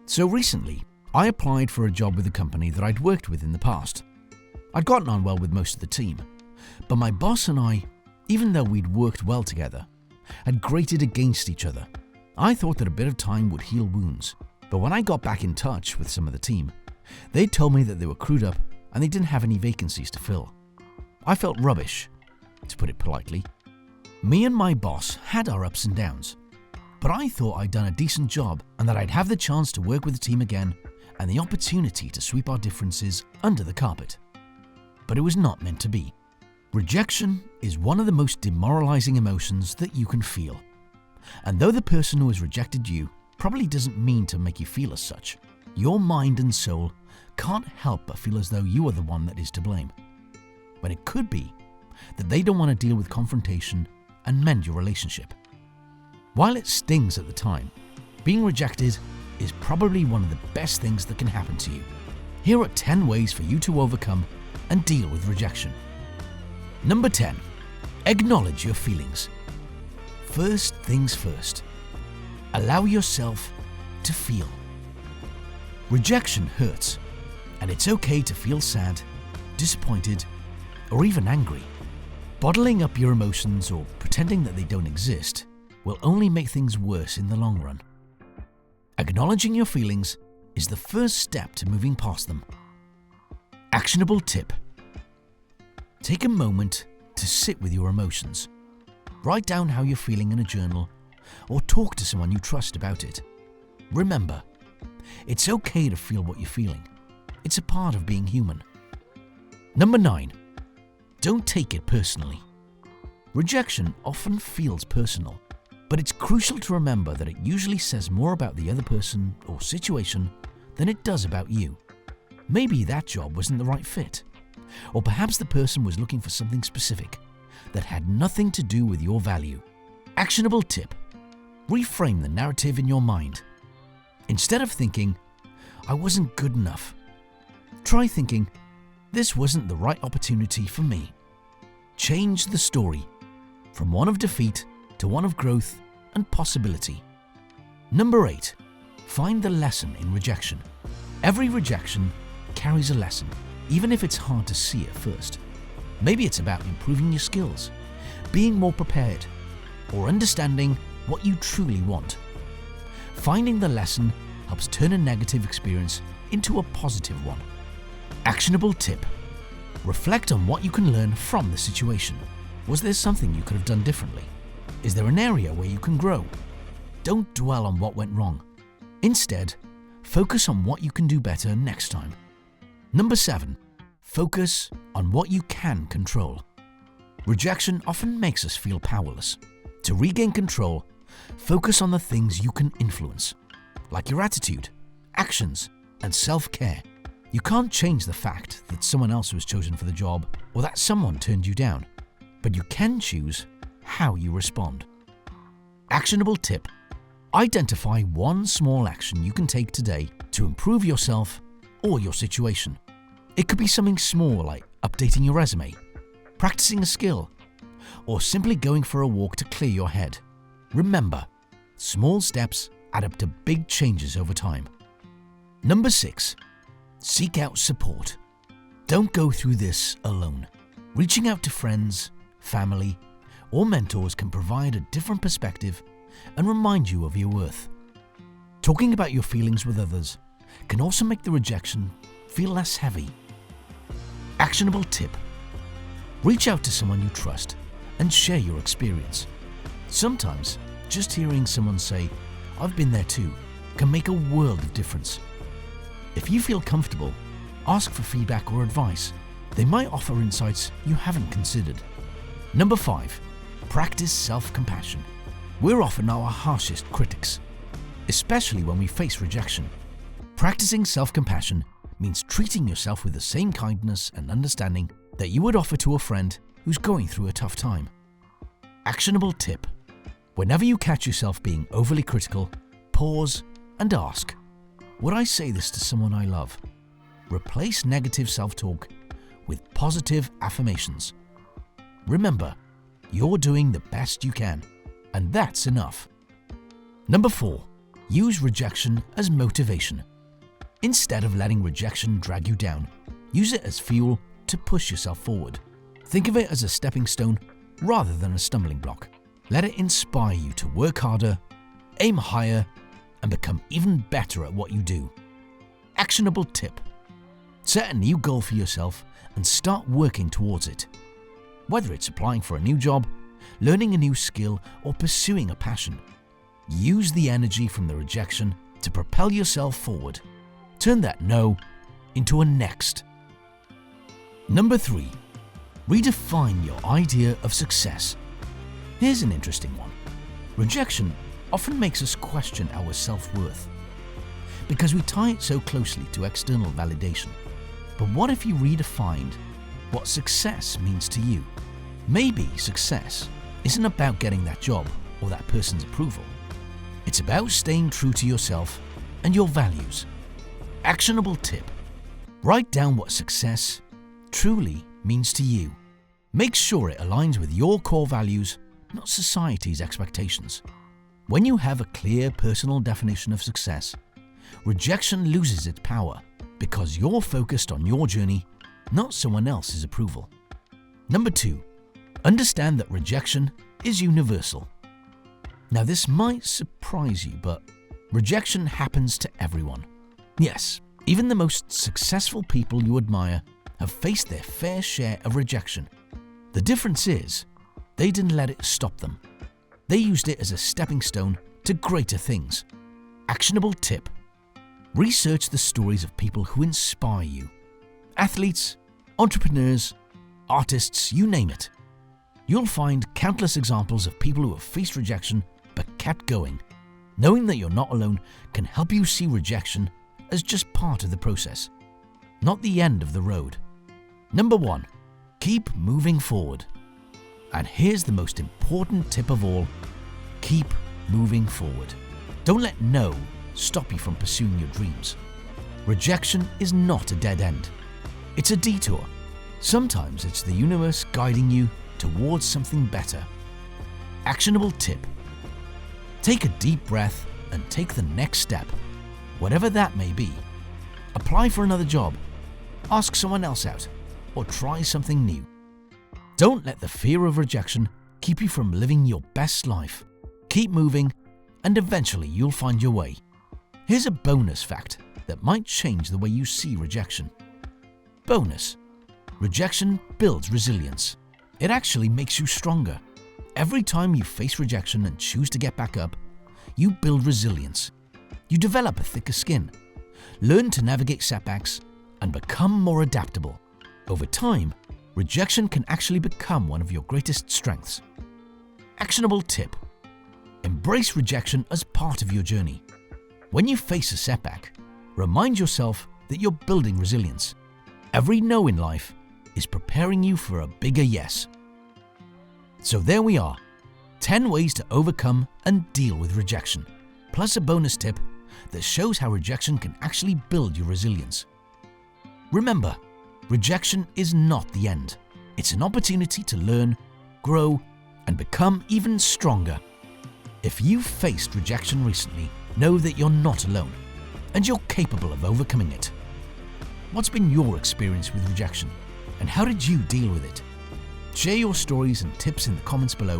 So recently, I applied for a job with a company that I'd worked with in the past. I'd gotten on well with most of the team, but my boss and I, even though we'd worked well together, had grated against each other. I thought that a bit of time would heal wounds, but when I got back in touch with some of the team, they told me that they were crewed up and they didn't have any vacancies to fill. I felt rubbish, to put it politely. Me and my boss had our ups and downs, but I thought I'd done a decent job and that I'd have the chance to work with the team again and the opportunity to sweep our differences under the carpet. But it was not meant to be. Rejection is one of the most demoralizing emotions that you can feel. And though the person who has rejected you probably doesn't mean to make you feel as such, your mind and soul can't help but feel as though you are the one that is to blame. When it could be that they don't want to deal with confrontation and mend your relationship. While it stings at the time, being rejected is probably one of the best things that can happen to you. Here are 10 ways for you to overcome and deal with rejection. Number 10. Acknowledge your feelings. First things first. Allow yourself to feel. Rejection hurts, and it's okay to feel sad, disappointed, or even angry. Bottling up your emotions or pretending that they don't exist will only make things worse in the long run. Acknowledging your feelings is the first step to moving past them. Actionable tip. Take a moment to sit with your emotions. Write down how you're feeling in a journal or talk to someone you trust about it. Remember, it's okay to feel what you're feeling. It's a part of being human. Number 9. Don't take it personally. Rejection often feels personal, but it's crucial to remember that it usually says more about the other person or situation than it does about you. Maybe that job wasn't the right fit, or perhaps the person was looking for something specific that had nothing to do with your value. Actionable tip. Reframe the narrative in your mind. Instead of thinking, I wasn't good enough, try thinking, this wasn't the right opportunity for me. Change the story from one of defeat to one of growth and possibility. Number 8. Find the lesson in rejection. Every rejection carries a lesson, even if it's hard to see at first. Maybe it's about improving your skills, being more prepared, or understanding what you truly want. Finding the lesson helps turn a negative experience into a positive one. Actionable tip. Reflect on what you can learn from the situation. Was there something you could have done differently? Is there an area where you can grow? Don't dwell on what went wrong. Instead, focus on what you can do better next time. Number 7. Focus on what you can control. Rejection often makes us feel powerless. To regain control, focus on the things you can influence, like your attitude, actions, and self-care. You can't change the fact that someone else was chosen for the job or that someone turned you down, but you can choose how you respond. Actionable tip. Identify one small action you can take today to improve yourself or your situation. It could be something small like updating your resume, practicing a skill, or simply going for a walk to clear your head. Remember, small steps add up to big changes over time. Number 6. Seek out support. Don't go through this alone. Reaching out to friends, family, or mentors can provide a different perspective and remind you of your worth. Talking about your feelings with others can also make the rejection feel less heavy. Actionable tip. Reach out to someone you trust and share your experience. Sometimes, just hearing someone say, I've been there too, can make a world of difference. If you feel comfortable, ask for feedback or advice. They might offer insights you haven't considered. Number 5. Practice self-compassion. We're often our harshest critics, especially when we face rejection. Practicing self-compassion means treating yourself with the same kindness and understanding that you would offer to a friend who's going through a tough time. Actionable tip. Whenever you catch yourself being overly critical, pause and ask, would I say this to someone I love? Replace negative self-talk with positive affirmations. Remember, you're doing the best you can, and that's enough. Number 4. use rejection as motivation. Instead of letting rejection drag you down, use it as fuel to push yourself forward. Think of it as a stepping stone rather than a stumbling block. Let it inspire you to work harder, aim higher, and become even better at what you do. Actionable tip: set a new goal for yourself and start working towards it. Whether it's applying for a new job, learning a new skill, or pursuing a passion, use the energy from the rejection to propel yourself forward. Turn that no into a next. Number 3. Redefine your idea of success. Here's an interesting one. Rejection often makes us question our self-worth because we tie it so closely to external validation. But what if you redefined what success means to you? Maybe success isn't about getting that job or that person's approval. It's about staying true to yourself and your values. Actionable tip: write down what success truly means to you. Make sure it aligns with your core values, not society's expectations. When you have a clear personal definition of success, rejection loses its power because you're focused on your journey, not someone else's approval. Number 2. Understand that rejection is universal. Now, this might surprise you, but rejection happens to everyone. Yes, even the most successful people you admire have faced their fair share of rejection. The difference is, they didn't let it stop them. They used it as a stepping stone to greater things. Actionable tip: research the stories of people who inspire you. Athletes, entrepreneurs, artists, you name it. You'll find countless examples of people who have faced rejection but kept going. Knowing that you're not alone can help you see rejection as just part of the process, not the end of the road. Number 1. Keep moving forward. And here's the most important tip of all: keep moving forward. Don't let no stop you from pursuing your dreams. Rejection is not a dead end. It's a detour. Sometimes it's the universe guiding you towards something better. Actionable tip: take a deep breath and take the next step, whatever that may be. Apply for another job, ask someone else out, or try something new. Don't let the fear of rejection keep you from living your best life. Keep moving, and eventually you'll find your way. Here's a bonus fact that might change the way you see rejection. Bonus: rejection builds resilience. It actually makes you stronger. Every time you face rejection and choose to get back up, you build resilience. You develop a thicker skin, learn to navigate setbacks, and become more adaptable. Over time, rejection can actually become one of your greatest strengths. Actionable tip: embrace rejection as part of your journey. When you face a setback, remind yourself that you're building resilience. Every no in life is preparing you for a bigger yes. So there we are, 10 ways to overcome and deal with rejection, plus a bonus tip that shows how rejection can actually build your resilience. Remember, rejection is not the end. It's an opportunity to learn, grow, and become even stronger. If you've faced rejection recently, know that you're not alone, and you're capable of overcoming it. What's been your experience with rejection, and how did you deal with it? Share your stories and tips in the comments below,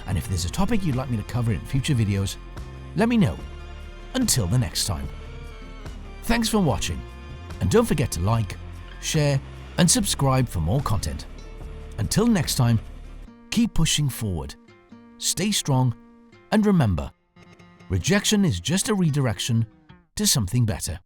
and if there's a topic you'd like me to cover in future videos, let me know. Until the next time. Thanks for watching, and don't forget to like, share, and subscribe for more content. Until next time, keep pushing forward, stay strong, and remember, rejection is just a redirection to something better.